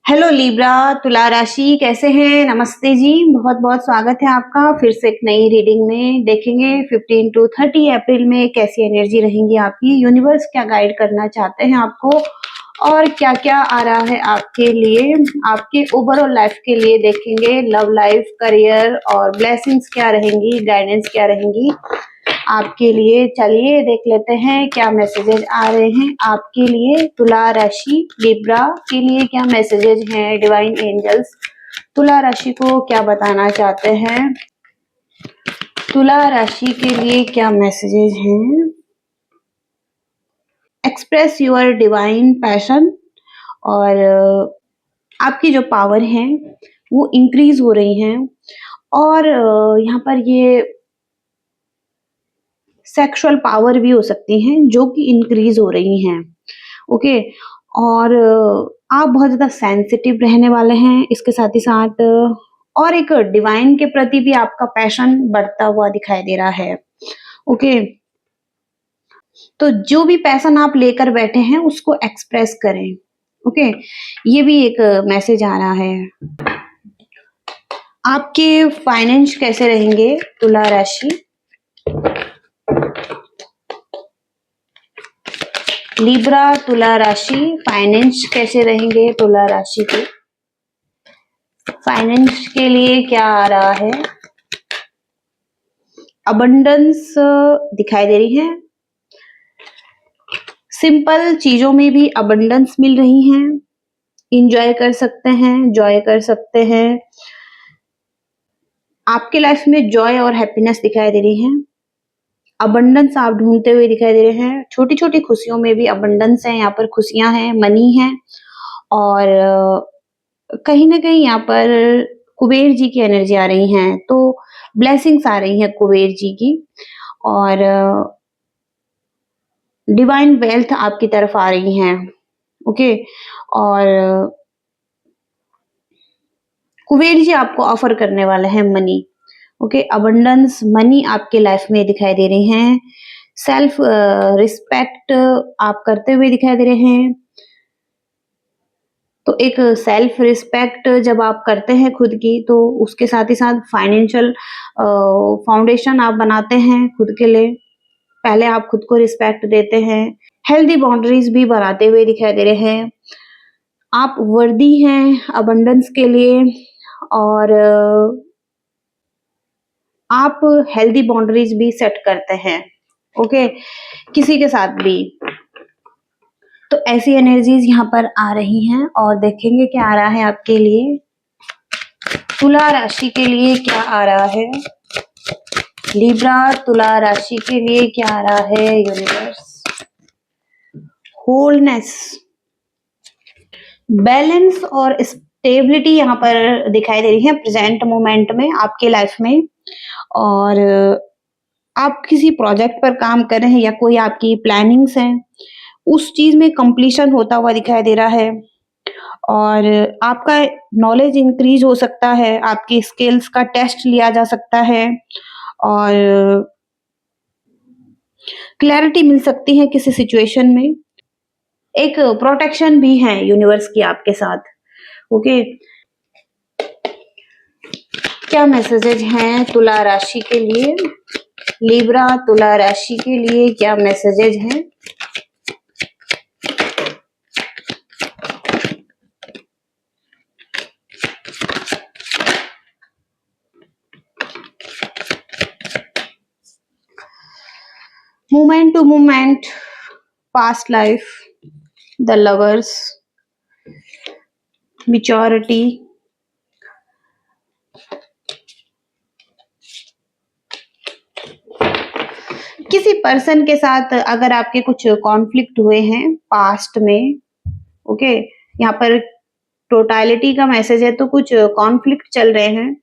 Hello Libra, तुला राशि कैसे हैं? नमस्ते जी, बहुत बहुत स्वागत है आपका फिर से एक नई रीडिंग में। देखेंगे 15 टू 30 अप्रैल में कैसी एनर्जी रहेंगी आपकी, यूनिवर्स क्या गाइड करना चाहते हैं आपको और क्या क्या आ रहा है आपके लिए, आपके ओवरऑल लाइफ के लिए। देखेंगे लव लाइफ, करियर और ब्लेसिंग्स क्या रहेंगी, गाइडेंस क्या रहेंगी आपके लिए। चलिए देख लेते हैं क्या मैसेजेस आ रहे हैं आपके लिए। तुला राशि लिब्रा के लिए क्या मैसेजेस हैं डिवाइन एंजल्स, तुला राशि को क्या बताना चाहते हैं, तुला राशि के लिए क्या मैसेजेस हैं। एक्सप्रेस योर डिवाइन पैशन और आपकी जो पावर है वो इंक्रीज हो रही हैं और यहाँ पर ये सेक्सुअल पावर भी हो सकती हैं जो कि इंक्रीज हो रही हैं। ओके, और आप बहुत ज्यादा सेंसिटिव रहने वाले हैं। इसके साथ ही साथ और एक डिवाइन के प्रति भी आपका पैशन बढ़ता हुआ दिखाई दे रहा है। ओके, तो जो भी पैशन आप लेकर बैठे हैं उसको एक्सप्रेस करें। ओके, ये भी एक मैसेज आ रहा है। आपके फाइनेंस कैसे रहेंगे तुला राशि, लिब्रा तुला राशि फाइनेंस कैसे रहेंगे तुला राशि के, फाइनेंस के लिए क्या आ रहा है। अबंडेंस दिखाई दे रही है, सिंपल चीजों में भी अबंडेंस मिल रही है, इंजॉय कर सकते हैं, जॉय कर सकते हैं। आपके लाइफ में जॉय और हैप्पीनेस दिखाई दे रही है, अबंडेंस आप ढूंढते हुए दिखाई दे रहे हैं। छोटी छोटी खुशियों में भी अबंडेंस है, यहाँ पर खुशियां हैं, मनी है और कहीं ना कहीं यहाँ पर कुबेर जी की एनर्जी आ रही है, तो ब्लेसिंग्स आ रही है कुबेर जी की और डिवाइन वेल्थ आपकी तरफ आ रही हैं। ओके, और कुबेर जी आपको ऑफर करने वाले हैं मनी। ओके, अबंडेंस मनी आपके लाइफ में दिखाई दे रही हैं। सेल्फ रिस्पेक्ट आप करते हुए दिखाई दे रहे हैं, तो एक सेल्फ रिस्पेक्ट जब आप करते हैं खुद की, तो उसके साथ ही साथ फाइनेंशियल फाउंडेशन आप बनाते हैं खुद के लिए। पहले आप खुद को रिस्पेक्ट देते हैं, हेल्दी बाउंड्रीज भी बनाते हुए दिखाई दे रहे हैं। आप वर्दी हैं अबंडेंस के लिए और आप हेल्दी बाउंड्रीज भी सेट करते हैं। ओके, किसी के साथ भी, तो ऐसी एनर्जीज यहाँ पर आ रही हैं और देखेंगे क्या आ रहा है आपके लिए। तुला राशि के लिए क्या आ रहा है, लिब्रा तुला राशि के लिए क्या आ रहा है यूनिवर्स। होलनेस, बैलेंस और स्टेबिलिटी यहाँ पर दिखाई दे रही है प्रेजेंट मोमेंट में आपके लाइफ में। और आप किसी प्रोजेक्ट पर काम कर रहे हैं या कोई आपकी प्लानिंग्स हैं, उस चीज में कंप्लीशन होता हुआ दिखाई दे रहा है और आपका नॉलेज इंक्रीज हो सकता है, आपकी स्किल्स का टेस्ट लिया जा सकता है और क्लैरिटी मिल सकती है किसी सिचुएशन में। एक प्रोटेक्शन भी है यूनिवर्स की आपके साथ। ओके, क्या मैसेजेज हैं तुला राशि के लिए, लिब्रा तुला राशि के लिए क्या मैसेजेज हैं। Moment to moment, past life, the lovers, maturity, किसी पर्सन के साथ अगर आपके कुछ कॉन्फ्लिक्ट हुए हैं पास्ट में। ओके, यहाँ पर टोटलिटी का मैसेज है, तो कुछ कॉन्फ्लिक्ट चल रहे हैं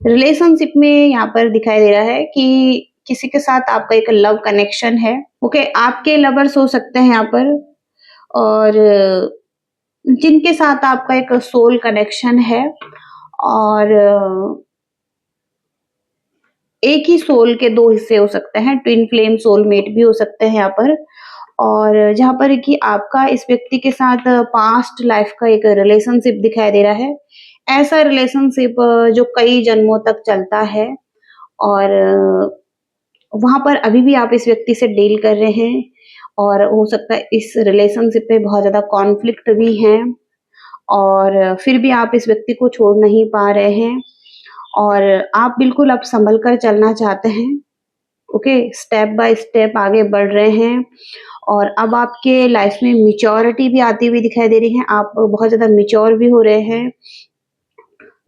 रिलेशनशिप में। यहाँ पर दिखाई दे रहा है कि किसी के साथ आपका एक लव कनेक्शन है। ओके, आपके लवर्स हो सकते हैं यहाँ पर और जिनके साथ आपका एक सोल कनेक्शन है और एक ही सोल के दो हिस्से हो सकते हैं, ट्विन फ्लेम सोलमेट भी हो सकते हैं यहाँ पर। और जहाँ पर कि आपका इस व्यक्ति के साथ पास्ट लाइफ का एक रिलेशनशिप दिखाई दे रहा है। ऐसा रिलेशनशिप जो कई जन्मों तक चलता है और वहाँ पर अभी भी आप इस व्यक्ति से डील कर रहे हैं और हो सकता है इस रिलेशनशिप में बहुत ज़्यादा कॉन्फ्लिक्ट भी है और फिर भी आप इस व्यक्ति को छोड़ नहीं पा रहे हैं और आप बिल्कुल अब संभल कर चलना चाहते हैं। ओके, स्टेप बाय स्टेप आगे बढ़ रहे हैं और अब आपके लाइफ में मैच्योरिटी भी आती हुई दिखाई दे रही है। आप बहुत ज़्यादा मैच्योर भी हो रहे हैं,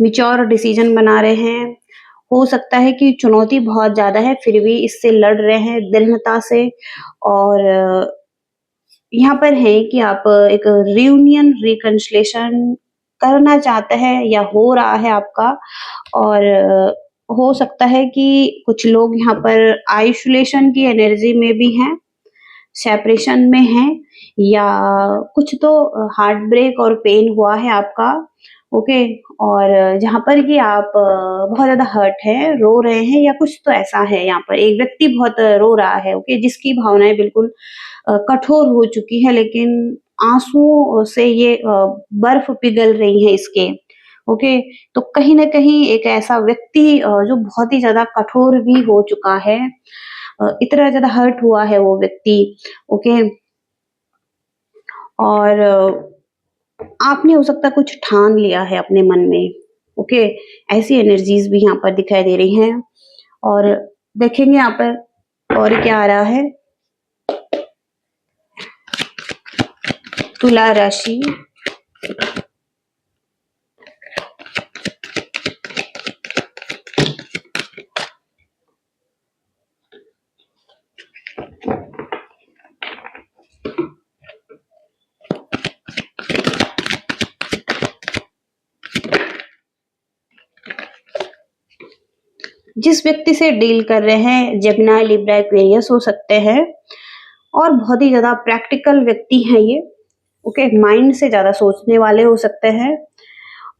मैच्योर डिसीजन बना रहे हैं। हो सकता है कि चुनौती बहुत ज़्यादा है, फिर भी इससे लड़ रहे हैं दृढ़ता से और यहाँ पर है कि आप एक रियूनियन रिकन्सिलिएशन करना चाहते हैं या हो रहा है आपका और हो सकता है कि कुछ लोग यहाँ पर आइसोलेशन की एनर्जी में भी हैं, सेपरेशन में हैं या कुछ तो हार्ट ब्रेक और पेन हुआ है आपका। ओके, और जहाँ पर कि आप बहुत ज़्यादा हर्ट हैं, रो रहे हैं या कुछ तो ऐसा है यहाँ पर एक व्यक्ति बहुत रो रहा है, ओके, जिसकी भावनाएँ बिल्कुल कठोर हो चुकी है लेकिन आँसुओं से ये बर्फ पिघल रही है इसके। ओके, तो कहीं न कहीं एक ऐसा व्यक्ति जो बहुत ही ज़्यादा कठोर भी हो चुका है, इतना ज़्यादा हर्ट हुआ है वो व्यक्ति। ओके, और आपने हो सकता है कुछ ठान लिया है अपने मन में। ओके, ऐसी एनर्जीज़ भी यहाँ पर दिखाई दे रही हैं और देखेंगे यहाँ पर और क्या आ रहा है। तुला राशि, जिस व्यक्ति से डील कर रहे हैं जेमिनी, लिब्रा, एक्वेरियस हो सकते हैं और बहुत ही ज़्यादा प्रैक्टिकल व्यक्ति हैं ये। ओके, माइंड से ज़्यादा सोचने वाले हो सकते हैं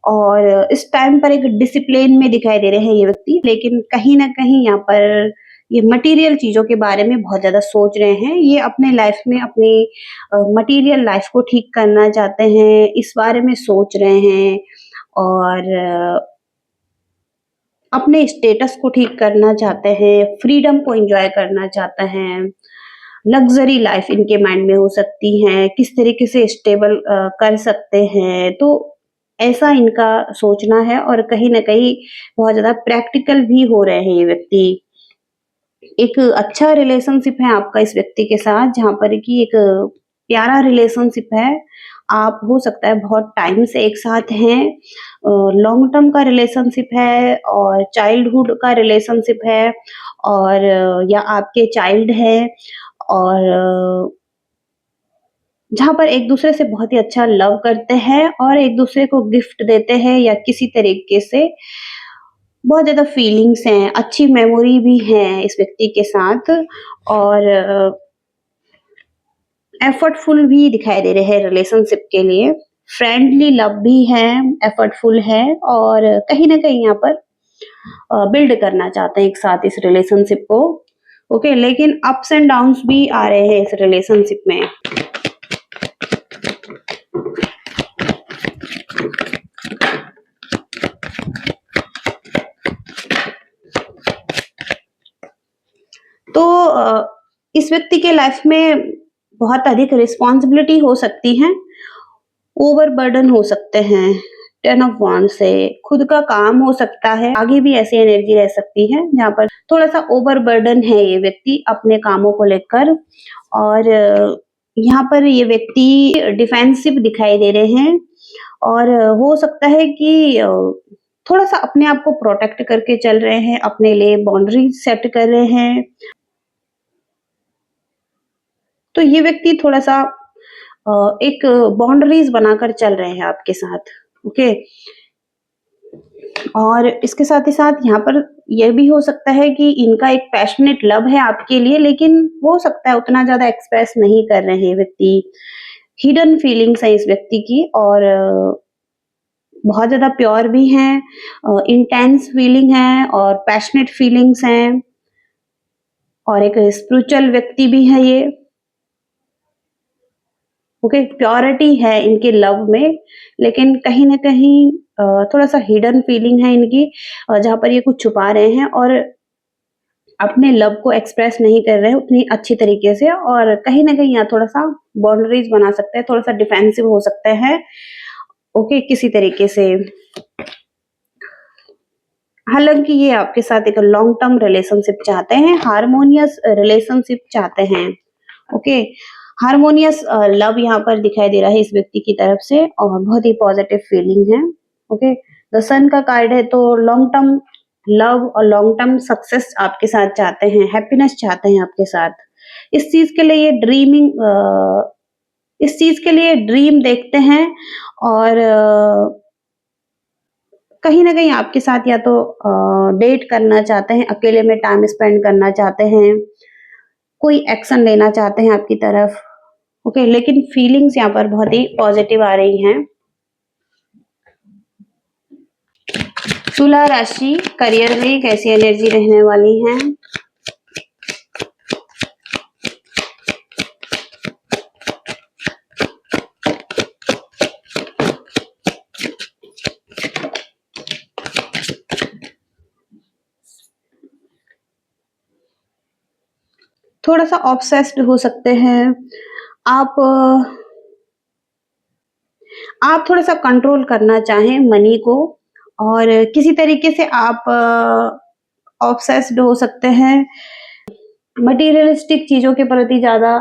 और इस टाइम पर एक डिसिप्लिन में दिखाई दे रहे हैं ये व्यक्ति, लेकिन कहीं न कहीं यहाँ पर ये मटेरियल चीज़ों के बारे में बहुत ज़्यादा सोच रहे हैं। ये अपने लाइफ में अपनी मटेरियल लाइफ को ठीक करना चाहते हैं, इस बारे में सोच रहे हैं और अपने स्टेटस को ठीक करना चाहते हैं, फ्रीडम को एन्जॉय करना चाहते हैं, लग्ज़री लाइफ़ इनके माइंड में हो सकती है, किस तरीके से स्टेबल कर सकते हैं, तो ऐसा इनका सोचना है और कहीं न कहीं बहुत ज़्यादा प्रैक्टिकल भी हो रहे हैं ये व्यक्ति। एक अच्छा रिलेशनशिप है आपका इस व्यक्ति के साथ, जहाँ पर कि एक प्यारा रिलेशनशिप है। आप हो सकता है बहुत टाइम से एक साथ हैं, लॉन्ग टर्म का रिलेशनशिप है और चाइल्डहुड का रिलेशनशिप है और या आपके चाइल्ड हैं और जहाँ पर एक-दूसरे से बहुत ही अच्छा लव करते हैं और एक-दूसरे को गिफ्ट देते हैं या किसी तरीके से बहुत ज़्यादा फीलिंग्स हैं, अच्छी मेमोरी भी है इस व्यक्ति के साथ और एफर्टफुल भी दिखाई दे रहे हैं रिलेशनशिप के लिए। फ्रेंडली लव भी है, एफर्टफुल है और कहीं न कहीं यहाँ पर बिल्ड करना चाहते हैं एक साथ इस रिलेशनशिप को। ओके, लेकिन अप्स एंड डाउन्स भी आ रहे हैं इस रिलेशनशिप में। तो इस व्यक्ति के लाइफ में बहुत अधिक रिस्पॉन्सिबिलिटी हो सकती है, ओवरबर्डन हो सकते हैं, 10 ऑफ वांड से खुद का काम हो सकता है, आगे भी ऐसी एनर्जी रह सकती है जहाँ पर थोड़ा-सा ओवरबर्डन है ये व्यक्ति अपने कामों को लेकर और यहाँ पर ये व्यक्ति डिफेंसिव दिखाई दे रहे हैं और हो सकता है कि थोड़ा-सा अपने आप को प्रोटेक्ट करके चल रहे हैं, अपने लिए बाउंड्री सेट कर रहे हैं। तो ये व्यक्ति थोड़ा-सा एक बाउंड्रीज़ बनाकर चल रहे हैं आपके साथ, ओके? और इसके साथ ही साथ यहाँ पर ये भी हो सकता है कि इनका एक पैशनेट लव है आपके लिए, लेकिन हो सकता है उतना ज़्यादा एक्सप्रेस नहीं कर रहे हैं व्यक्ति। हिडन फीलिंग्स है इस व्यक्ति की और बहुत ज़्यादा प्योर भी हैं, इंटेंस फीलिंग है और पैशनेट फीलिंग्स हैं और एक स्पिरिचुअल व्यक्ति भी है ये। ओके, प्योरिटी है इनके लव में, लेकिन कहीं न कहीं थोड़ा-सा हिडन फीलिंग है इनकी, जहाँ पर ये कुछ छुपा रहे हैं और अपने लव को एक्सप्रेस नहीं कर रहे हैं उतनी अच्छी तरीके से, और कहीं न कहीं यहाँ थोड़ा-सा बाउंड्रीज़ बना सकते हैं, थोड़ा-सा डिफेंसिव हो सकते हैं, ओके, किसी तरीके से। हालाँकि ये आपके साथ एक लॉन्ग टर्म रिलेशनशिप चाहते हैं, हार्मोनियस रिलेशनशिप चाहते हैं, ओके। हार्मोनियस लव यहाँ पर दिखाई दे रहा है इस व्यक्ति की तरफ से, और बहुत ही पॉजिटिव फीलिंग है, ओके। द सन का कार्ड है, तो लॉन्ग टर्म लव और लॉन्ग टर्म सक्सेस आपके साथ चाहते हैं, हैप्पीनेस चाहते हैं आपके साथ। इस चीज़ के लिए ये इस चीज़ के लिए ड्रीम देखते हैं, और कहीं न कहीं आपके साथ या तो डेट करना चाहते हैं, अकेले में टाइम स्पेंड करना चाहते हैं, कोई एक्शन लेना चाहते हैं आपकी तरफ, ओके, लेकिन फीलिंग्स यहाँ पर बहुत ही पॉजिटिव आ रही हैं। तुला राशि, करियर में कैसी एनर्जी रहने वाली है? थोड़ा-सा ऑब्सेस्ड हो सकते हैं आप। आप थोड़ा-सा कंट्रोल करना चाहें मनी को, और किसी तरीके से आप ऑब्सेस्ड हो सकते हैं, मटेरियलिस्टिक चीज़ों के प्रति ज़्यादा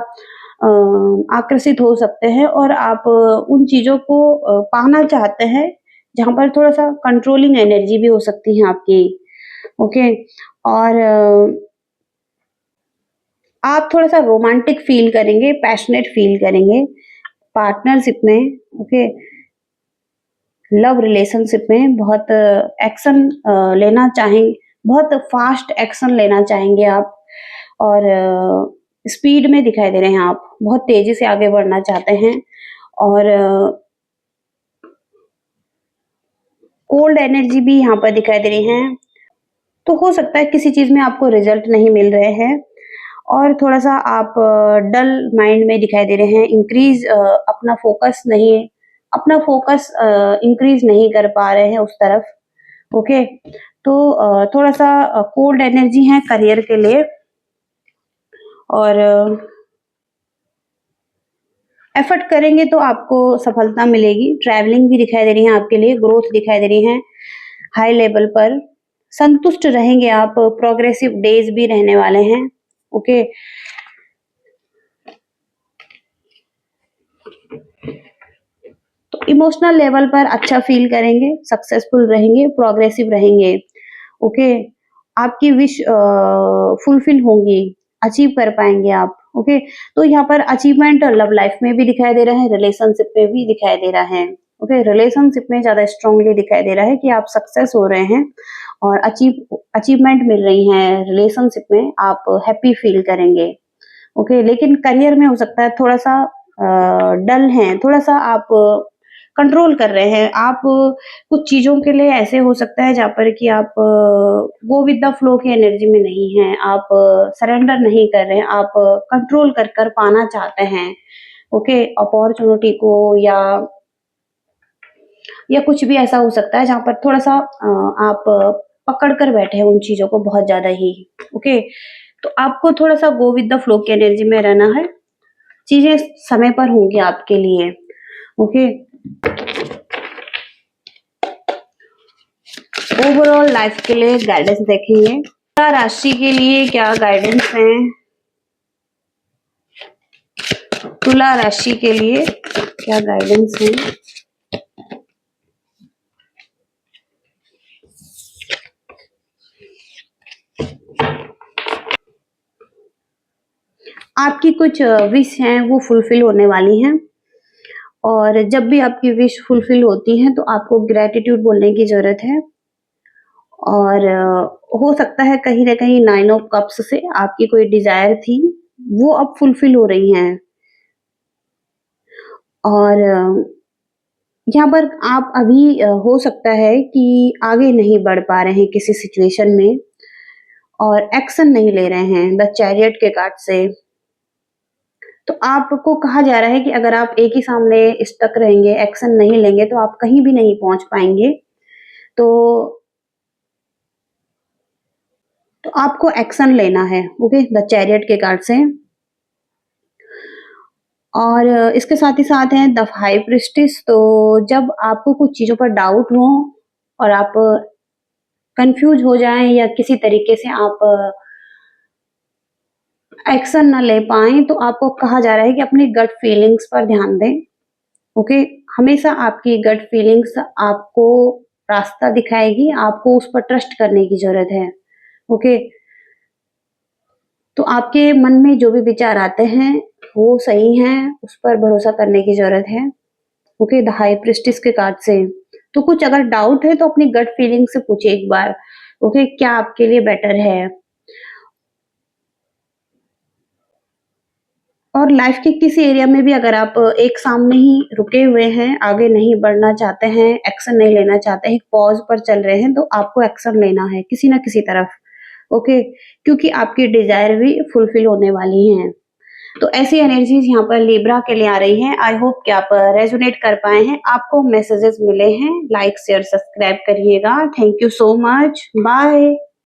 आकर्षित हो सकते हैं, और आप उन चीज़ों को पाना चाहते हैं, जहाँ पर थोड़ा-सा कंट्रोलिंग एनर्जी भी हो सकती है आपकी, ओके। और आप थोड़ा-सा रोमांटिक फ़ील करेंगे, पैशनेट फ़ील करेंगे पार्टनरशिप में, ओके। लव रिलेशनशिप में बहुत एक्शन लेना चाहेंगे, बहुत फास्ट एक्शन लेना चाहेंगे आप, और स्पीड में दिखाई दे रहे हैं आप, बहुत तेज़ी से आगे बढ़ना चाहते हैं, और कोल्ड एनर्जी भी यहाँ पर दिखाई दे रही है। तो हो सकता है किसी चीज़ में आपको रिजल्ट नहीं मिल रहे हैं, और थोड़ा-सा आप डल माइंड में दिखाई दे रहे हैं, अपना फोकस इंक्रीज़ नहीं कर पा रहे हैं उस तरफ, ओके। तो थोड़ा-सा कोल्ड एनर्जी है करियर के लिए, और एफर्ट करेंगे तो आपको सफलता मिलेगी। ट्रैवलिंग भी दिखाई दे रही है आपके लिए, ग्रोथ दिखाई दे रही है हाई लेवल पर। संतुष्ट रहेंगे आप, प्रोग्रेसिव डेज़ भी रहने वाले हैं, ओके। तो इमोशनल लेवल पर अच्छा फ़ील करेंगे, सक्सेसफुल रहेंगे, प्रोग्रेसिव रहेंगे, ओके। आपकी विश फुलफिल होंगी, अचीव कर पाएँगे आप, ओके। तो यहाँ पर अचीवमेंट लव लाइफ में भी दिखाई दे रहा है, रिलेशनशिप में भी दिखाई दे रहा है, ओके। रिलेशनशिप में ज़्यादा स्ट्रांगली दिखाई दे रहा है कि आप सक्सेस हो रहे हैं, और अचीवमेंट मिल रही है रिलेशनशिप में, आप हैप्पी फील करेंगे, ओके। लेकिन करियर में हो सकता है थोड़ा-सा डल हैं, थोड़ा-सा आप कंट्रोल कर रहे हैं। आप कुछ चीज़ों के लिए ऐसे हो सकता है जहाँ पर कि आप गो विद द फ्लो की एनर्जी में नहीं हैं, आप सरेंडर नहीं कर रहे हैं, आप कंट्रोल कर पाना चाहते हैं, ओके, अपॉर्च्युनिटी को, या कुछ भी ऐसा हो सकता है जहाँ पर थोड़ा-सा आप पकड़ कर बैठे हैं उन चीज़ों को बहुत ज़्यादा ही, ओके। तो आपको थोड़ा-सा गो विद द फ्लो की एनर्जी में रहना है, चीज़ें समय पर होंगी आपके लिए, ओके। ओवरऑल लाइफ के लिए गाइडेंस देखेंगे। तुला राशि के लिए क्या गाइडेंस है? तुला राशि के लिए क्या गाइडेंस है? आपकी कुछ विश हैं वो फुलफिल होने वाली हैं, और जब भी आपकी विश फुलफिल होती है तो आपको ग्रैटिट्यूड बोलने की ज़रूरत है, और हो सकता है कहीं न कहीं 9 ऑफ कप्स से आपकी कोई डिज़ायर थी, वो अब फुलफिल हो रही हैं, और यहाँ पर आप अभी हो सकता है कि आगे नहीं बढ़ पा रहे हैं किसी सिचुएशन में, और एक्शन नहीं ले रहे हैं द चैरियट के कार्ड से, तो आपको कहा जा रहा है कि अगर आप एक ही सामने स्टक रहेंगे, एक्शन नहीं लेंगे तो आप कहीं भी नहीं पहुँच पाएँगे। तो आपको एक्शन लेना है, ओके? द चैरियट के कार्ड से। और इसके साथ ही साथ है द हाई प्रीस्टेस। तो जब आपको कुछ चीज़ों पर डाउट हो और आप कन्फ्यूज़ हो जाएँ या किसी तरीके से आप एक्शन ना ले पाएँ, तो आपको कहा जा रहा है कि अपनी गट फीलिंग्स पर ध्यान दें, ओके? हमेशा आपकी गट फीलिंग्स आपको रास्ता दिखाएगी, आपको उस पर ट्रस्ट करने की ज़रूरत है, ओके? तो आपके मन में जो भी विचार आते हैं, वो सही हैं, उस पर भरोसा करने की ज़रूरत है, ओके? द हाई प्रीस्टेस के कार्ड से। तो कुछ अगर डाउट है तो अपनी गट फीलिंग से पूछिए एक बार, ओके? क्या आपके लिए बेटर है? और लाइफ के किसी एरिया में भी अगर आप एक सामने ही रुके हुए हैं, आगे नहीं बढ़ना चाहते हैं, एक्शन नहीं लेना चाहते हैं, पॉज़ पर चल रहे हैं, तो आपको एक्शन लेना है किसी न किसी तरफ, ओके? क्योंकि आपकी डिज़ायर भी फुलफिल होने वाली हैं। तो ऐसी एनर्जीज़ यहाँ पर लिब्रा के लिए आ रही हैं। आई होप कि आप रेज़ोनेट कर पाए हैं, आपको मैसेजेस मिले हैं। लाइक, शेयर, सब्सक्राइब करिएगा। Thank you so much. Bye.